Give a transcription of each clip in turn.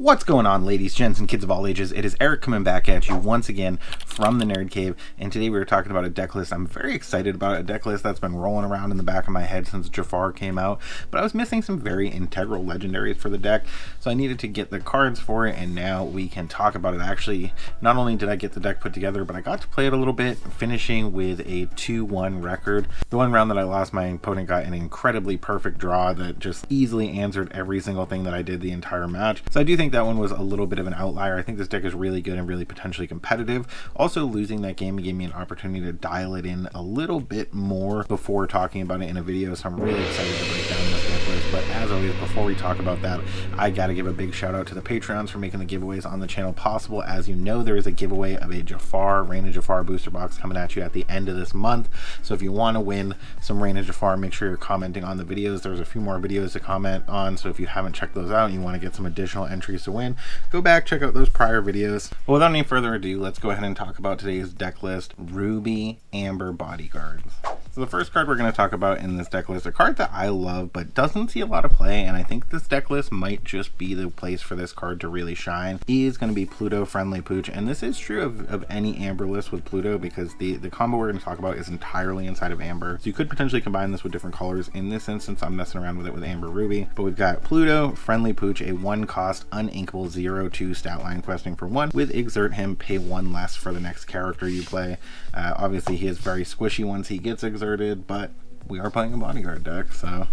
What's going on, ladies, gents, and kids of all ages? It is Eric coming back at you once again from the Nerd Cave, and today we were talking about a deck list. I'm very excited about a deck list that's been rolling around in the back of my head since Jafar came out, but I was missing some very integral legendaries for the deck, so I needed to get the cards for it, and now we can talk about it. Actually, not only did I get the deck put together, but I got to play it a little bit, finishing with a 2-1 record. The one round that I lost, my opponent got an incredibly perfect draw that just easily answered every single thing that I did the entire match, so I do think that one was a little bit of an outlier. I think this deck is really good and really potentially competitive. Also, losing that game gave me an opportunity to dial it in a little bit more before talking about it in a video, so I'm really excited to break down this deck list. But as always, before we talk about that, I gotta give a big shout out to the Patreons for making the giveaways on the channel possible. As you know, there is a giveaway of a Jafar, Reign of Jafar booster box coming at you at the end of this month, so if you want to win some Reign of Jafar, make sure you're commenting on the videos. There's a few more videos to comment on, so if you haven't checked those out and you want to get some additional entries to win, go back, check out those prior videos. But without any further ado, let's go ahead and talk about today's deck list, Ruby Amber Bodyguards. So the first card we're going to talk about in this deck list, a card that I love but doesn't see a lot of play, and I think this deck list might just be the place for this card to really shine, is going to be Pluto Friendly Pooch. And this is true of any Amber list with Pluto, because the combo we're going to talk about is entirely inside of Amber. So you could potentially combine this with different colors. In this instance, I'm messing around with it with Amber Ruby. But we've got Pluto Friendly Pooch, a 1-cost uninkable 0/2 stat line questing for 1. With Exert Him, pay 1 less for the next character you play. Obviously, he is very squishy once he gets exerted, but we are playing a bodyguard deck, so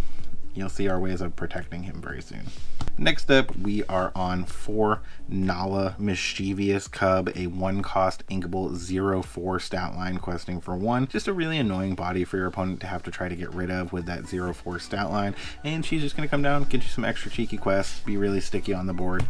you'll see our ways of protecting him very soon. Next up, we are on 4 Nala Mischievous Cub, a 1-cost inkable 0/4 stat line questing for 1. Just a really annoying body for your opponent to have to try to get rid of with that 0/4 stat line, and she's just going to come down, get you some extra cheeky quests, be really sticky on the board.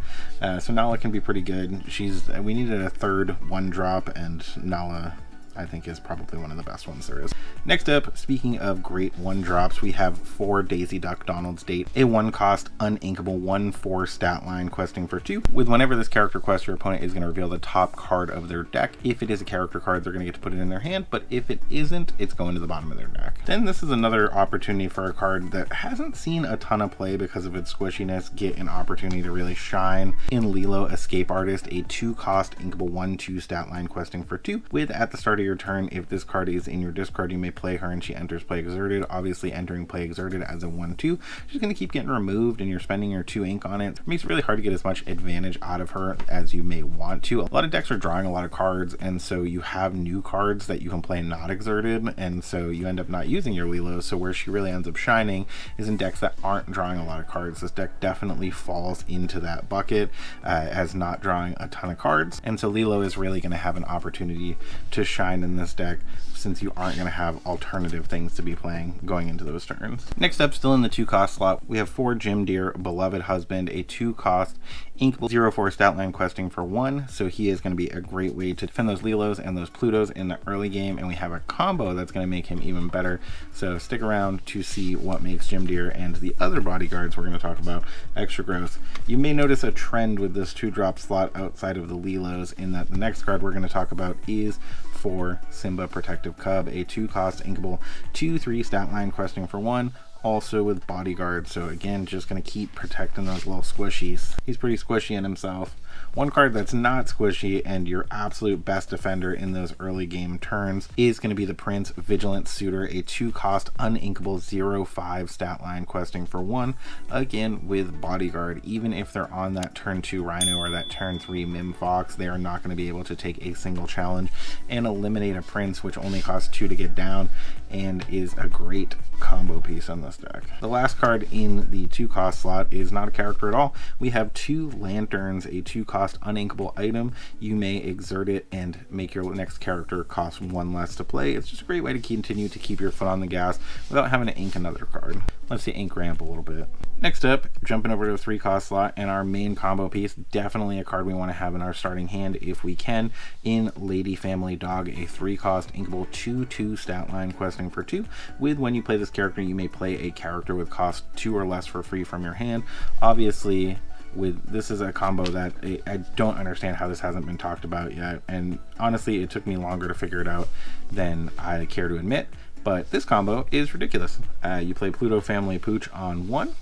So Nala can be pretty good. We needed a third 1-drop, and Nala, I think, is probably one of the best ones there is. Next up, speaking of great 1-drops, we have 4 Daisy Duck Donald's Date, a 1-cost uninkable 1/4 stat line questing for 2. With whenever this character quests, your opponent is going to reveal the top card of their deck. If it is a character card, they're going to get to put it in their hand, but if it isn't, it's going to the bottom of their deck. Then this is another opportunity for a card that hasn't seen a ton of play because of its squishiness get an opportunity to really shine in Lilo Escape Artist, a 2-cost inkable 1/2 stat line questing for 2. With at the start of your turn, if this card is in your discard, you may play her and she enters play exerted. Obviously, entering play exerted as a 1/2, she's going to keep getting removed and you're spending your 2 ink on it. It makes it really hard to get as much advantage out of her as you may want to. A lot of decks are drawing a lot of cards, and so you have new cards that you can play not exerted, and so you end up not using your Lilo. So where she really ends up shining is in decks that aren't drawing a lot of cards. This deck definitely falls into that bucket as not drawing a ton of cards, and so Lilo is really going to have an opportunity to shine in this deck, since you aren't going to have alternative things to be playing going into those turns. Next up, still in the 2-cost slot, we have 4 Jim Deere Beloved Husband, a 2-cost inkable 0/4 stat line questing for 1. So he is going to be a great way to defend those Lilos and those Plutos in the early game, and we have a combo that's going to make him even better. So stick around to see what makes Jim Deere and the other bodyguards we're going to talk about extra gross. You may notice a trend with this 2-drop slot outside of the Lilos, in that the next card we're going to talk about is 4 Simba Protective Cub, a 2-cost inkable 2/3 stat line questing for 1. Also with bodyguard, so again, just going to keep protecting those little squishies. He's pretty squishy in himself. One card that's not squishy and your absolute best defender in those early game turns is going to be the Prince Vigilant Suitor, a 2-cost uninkable 0/5 stat line questing for 1. Again with bodyguard, even if they're on that turn 2 Rhino or that turn 3 Mim Fox, they are not going to be able to take a single challenge and eliminate a Prince, which only costs 2 to get down and is a great combo piece on this deck. The last card in the 2-cost slot is not a character at all. We have 2 Lanterns, a 2-cost uninkable item. You may exert it and make your next character cost 1 less to play. It's just a great way to continue to keep your foot on the gas without having to ink another card. Let's see, ink ramp a little bit. Next up, jumping over to the 3-cost slot, and our main combo piece, definitely a card we want to have in our starting hand if we can, in Lady Family Dog, a 3-cost inkable 2/2 stat line questing for 2. With when you play this character, you may play a character with cost 2 or less for free from your hand. Obviously, this is a combo that I don't understand how this hasn't been talked about yet, and honestly, it took me longer to figure it out than I care to admit. But this combo is ridiculous. You play Pluto Family Pooch on 1.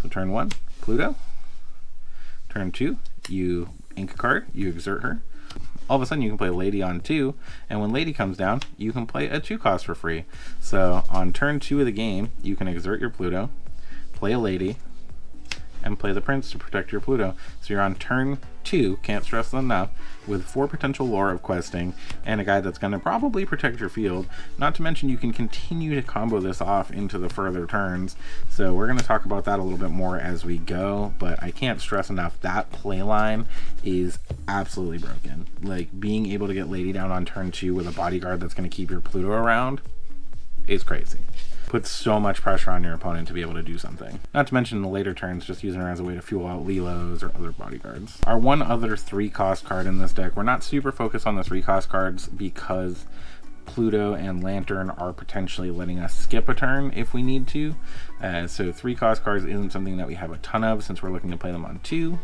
So turn 1, Pluto. Turn 2, you ink a card, you exert her. All of a sudden you can play Lady on 2, and when Lady comes down, you can play a 2 cost for free. So on turn 2 of the game, you can exert your Pluto, play a Lady, and play the Prince to protect your Pluto. So you're on turn 2, can't stress enough, with 4 potential lore of questing and a guy that's going to probably protect your field. Not to mention you can continue to combo this off into the further turns. So we're going to talk about that a little bit more as we go, but I can't stress enough that play line is absolutely broken. Like, being able to get Lady down on turn 2 with a bodyguard that's going to keep your Pluto around is crazy. Puts so much pressure on your opponent to be able to do something. Not to mention in the later turns, just using her as a way to fuel out Lilos or other bodyguards. Our one other 3 cost card in this deck, we're not super focused on the 3 cost cards because Pluto and Lantern are potentially letting us skip a turn if we need to. So 3 cost cards isn't something that we have a ton of since we're looking to play them on 2.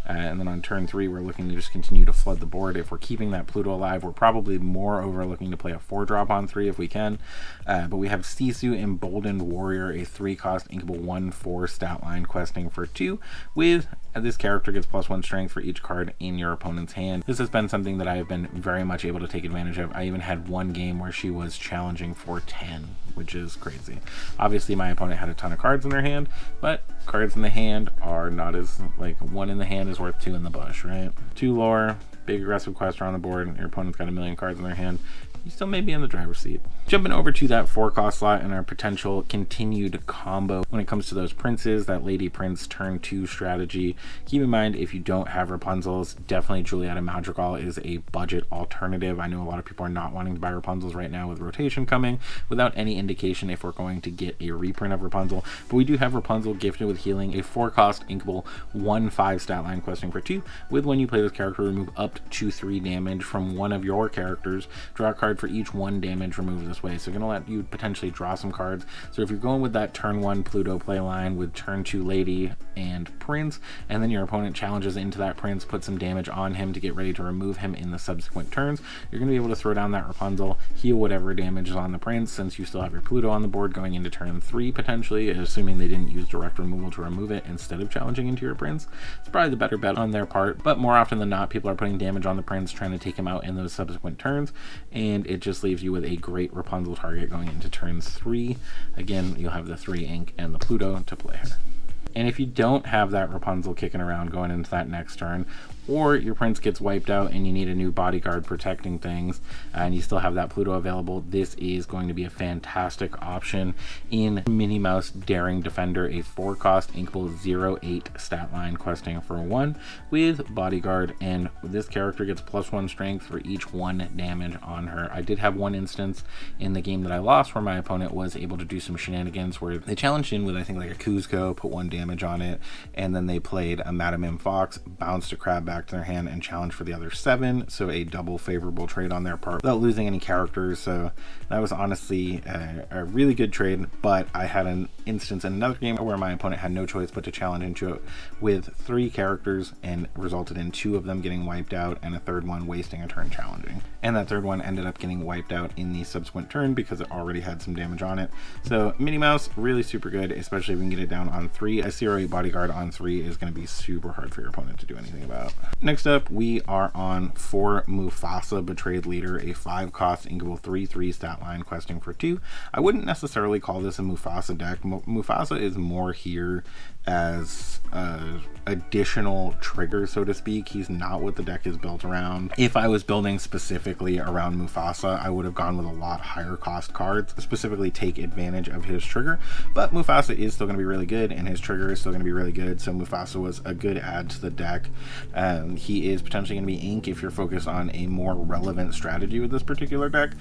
And then on turn 3, we're looking to just continue to flood the board. If we're keeping that Pluto alive, we're probably more over looking to play a 4-drop on 3 if we can. But we have Cisu, Emboldened Warrior, a 3-cost inkable 1/4 stat line questing for 2, with this character gets +1 strength for each card in your opponent's hand. This has been something that I have been very much able to take advantage of. I even had one game where she was challenging for 10, which is crazy. Obviously my opponent had a ton of cards in their hand, but cards in the hand are not as, like, 1 in the hand is worth 2 in the bush, right? 2 lore, big aggressive quester on the board, your opponent's got a million cards in their hand, you still may be in the driver's seat. Jumping over to that 4-cost slot and our potential continued combo when it comes to those princes, that Lady Prince turn 2 strategy. Keep in mind, if you don't have Rapunzel's, definitely Julietta Madrigal is a budget alternative. I know a lot of people are not wanting to buy Rapunzel's right now with rotation coming, without any indication if we're going to get a reprint of Rapunzel. But we do have Rapunzel gifted with healing, a 4-cost inkable 1/5 stat line questing for 2, with when you play this character, remove up to 3 damage from one of your characters. Draw a card for each 1 damage removed this way. So going to let you potentially draw some cards. So if you're going with that turn 1 Pluto play line with turn 2 Lady and Prince, and then your opponent challenges into that Prince, put some damage on him to get ready to remove him in the subsequent turns, you're going to be able to throw down that Rapunzel, heal whatever damage is on the Prince, since you still have your Pluto on the board going into turn 3 potentially, assuming they didn't use direct removal to remove it instead of challenging into your Prince. It's probably the better bet on their part, but more often than not, people are putting damage on the Prince, trying to take him out in those subsequent turns, and it just leaves you with a great Rapunzel target going into turn 3. Again, you'll have the 3 ink and the Pluto to play her. And if you don't have that Rapunzel kicking around going into that next turn, or your Prince gets wiped out and you need a new bodyguard protecting things, and you still have that Pluto available, this is going to be a fantastic option in Minnie Mouse Daring Defender, a 4-cost inkable 0/8 stat line questing for 1 with bodyguard, and this character gets +1 strength for each 1 damage on her. I did have one instance in the game that I lost where my opponent was able to do some shenanigans where they challenged in with, I think, like a Cusco, put 1 damage on it, and then they played a Madame M Fox, bounced a crab back to their hand and challenge for the other 7, so a double favorable trade on their part without losing any characters. So that was honestly a really good trade, but I had an instance in another game where my opponent had no choice but to challenge into it with 3 characters, and resulted in 2 of them getting wiped out and a 3rd one wasting a turn challenging, and that 3rd one ended up getting wiped out in the subsequent turn because it already had some damage on it. So Minnie Mouse, really super good, especially if we can get it down on 3. A CRA bodyguard on 3 is going to be super hard for your opponent to do anything about. Next up, we are on 4 Mufasa, Betrayed Leader, a 5-cost inkable 3/3 stat line questing for 2. I wouldn't necessarily call this a Mufasa deck. Mufasa is more here as additional trigger, so to speak. He's not what the deck is built around. If I was building specifically around Mufasa, I would have gone with a lot higher cost cards to specifically take advantage of his trigger, but Mufasa is still going to be really good and his trigger is still going to be really good, so Mufasa was a good add to the deck. He is potentially going to be ink if you're focused on a more relevant strategy with this particular deck,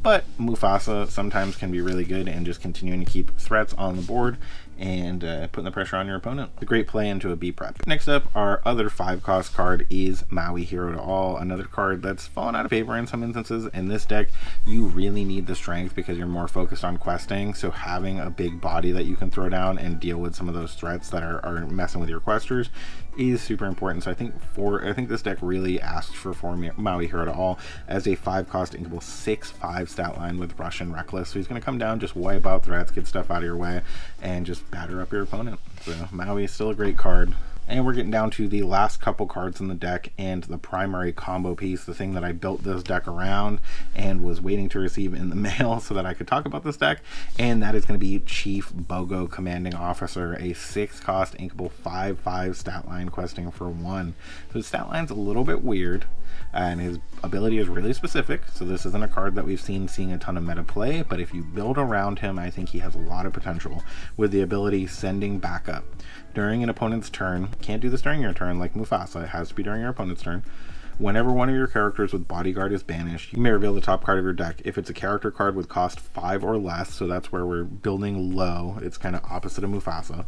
but Mufasa sometimes can be really good and just continuing to keep threats on the board and putting the pressure on your opponent. A great play into a B prep. Next up, our other 5-cost card is Maui, Hero to All, another card that's fallen out of favor in some instances. In this deck, you really need the strength because you're more focused on questing, so having a big body that you can throw down and deal with some of those threats that are messing with your questers is super important. So I think this deck really asks for Maui, Hero to All as a 5-cost inkable 6/5 stat line with Russian Reckless. So he's going to come down, just wipe out threats, get stuff out of your way, and just batter up your opponent. So Maui is still a great card. And we're getting down to the last couple cards in the deck and the primary combo piece, the thing that I built this deck around and was waiting to receive in the mail so that I could talk about this deck, and that is going to be Chief Bogo Commanding Officer, a 6-cost inkable 5/5 stat line questing for 1. So his stat line's a little bit weird, and his ability is really specific, so this isn't a card that we've seeing a ton of meta play, but if you build around him, I think he has a lot of potential with the ability Sending Backup. During an opponent's turn, can't do this during your turn like Mufasa, it has to be during your opponent's turn. Whenever one of your characters with bodyguard is banished, you may reveal the top card of your deck. If it's a character card with cost 5 or less, so that's where we're building low, it's kind of opposite of Mufasa,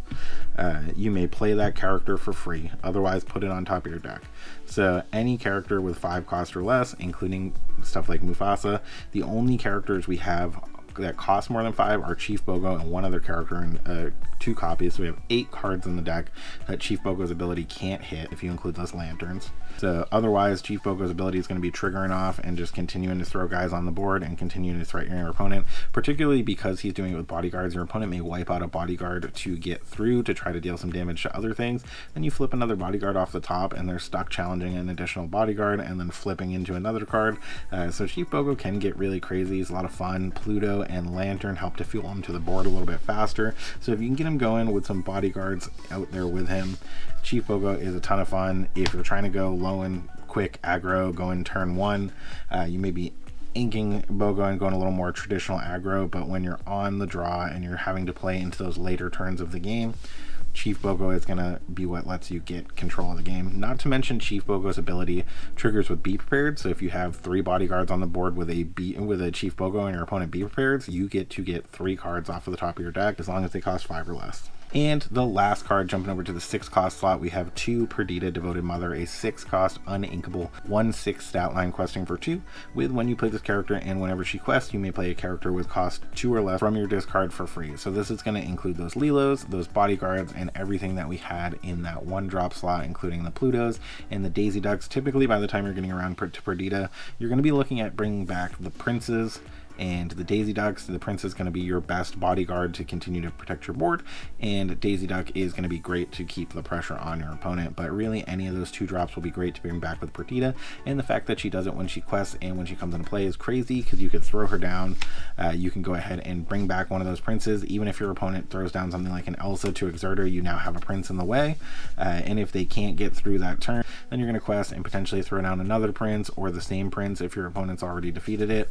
you may play that character for free, otherwise put it on top of your deck. So any character with 5 cost or less, including stuff like Mufasa, the only characters we have that cost more than 5 are Chief Bogo and one other character in 2 copies. So we have 8 cards in the deck that Chief Bogo's ability can't hit if you include those lanterns. So otherwise, Chief Bogo's ability is going to be triggering off and just continuing to throw guys on the board and continuing to threaten your opponent, particularly because he's doing it with bodyguards. Your opponent may wipe out a bodyguard to get through to try to deal some damage to other things. Then you flip another bodyguard off the top and they're stuck challenging an additional bodyguard and then flipping into another card. So Chief Bogo can get really crazy. It's a lot of fun. Pluto and Lantern help to fuel him to the board a little bit faster. So if you can get him going with some bodyguards out there with him, Chief Bogo is a ton of fun. If you're trying to go low and quick aggro, going turn 1, you may be inking Bogo and going a little more traditional aggro, but when you're on the draw and you're having to play into those later turns of the game, Chief Bogo is going to be what lets you get control of the game. Not to mention Chief Bogo's ability triggers with Be Prepared, so if you have 3 bodyguards on the board with a Chief Bogo and your opponent Be Prepared, you get to get 3 cards off of the top of your deck as long as they cost 5 or less. And the last card, jumping over to the 6-cost slot, we have 2 Perdita Devoted Mother, a 6-cost uninkable 1/6 stat line questing for 2. With when you play this character and whenever she quests, you may play a character with cost 2 or less from your discard for free. So this is going to include those Lilos, those bodyguards, and everything that we had in that 1-drop slot, including the Plutos and the Daisy Ducks. Typically, by the time you're getting around to Perdita, you're going to be looking at bringing back the Princes and the Daisy Ducks. The Prince is going to be your best bodyguard to continue to protect your board, and Daisy Duck is going to be great to keep the pressure on your opponent. But really, any of those 2 drops will be great to bring back with Perdita, and the fact that she does it when she quests and when she comes into play is crazy, because you could throw her down. You can go ahead and bring back one of those princes. Even if your opponent throws down something like an Elsa to exert her, you now have a prince in the way, and if they can't get through that turn, then you're going to quest and potentially throw down another prince or the same prince if your opponent's already defeated it.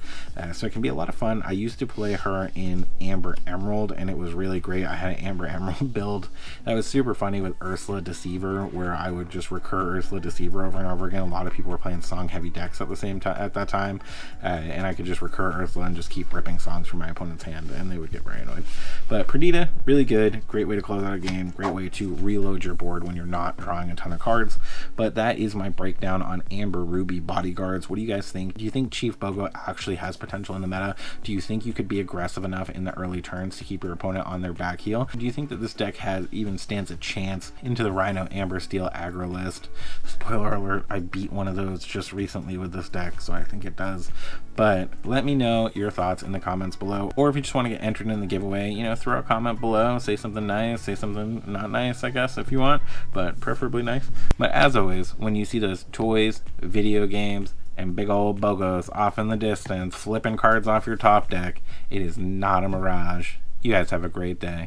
So it can be a lot of fun. I used to play her in Amber Emerald and it was really great. I had an Amber Emerald build that was super funny with Ursula Deceiver, where I would just recur Ursula Deceiver over and over again. A lot of people were playing song heavy decks at the same time at that time, and I could just recur Ursula and just keep ripping songs from my opponent's hand, and they would get very annoyed. But Perdita, really good, great way to close out a game, great way to reload your board when you're not drawing a ton of cards. But that is my breakdown on Amber Ruby bodyguards. What do you guys think? Do you think Chief Bogo actually has potential in the meta? Do you think you could be aggressive enough in the early turns to keep your opponent on their back heel? Do you think that this deck even stands a chance into the Rhino Amber Steel aggro list? Spoiler alert, I beat one of those just recently with this deck, so I think it does. But let me know your thoughts in the comments below, or if you just want to get entered in the giveaway, throw a comment below, say something nice, say something not nice, I guess, if you want, but preferably nice. But as always, when you see those toys, video games, and big old Bogos off in the distance flipping cards off your top deck, it is not a mirage. You guys have a great day.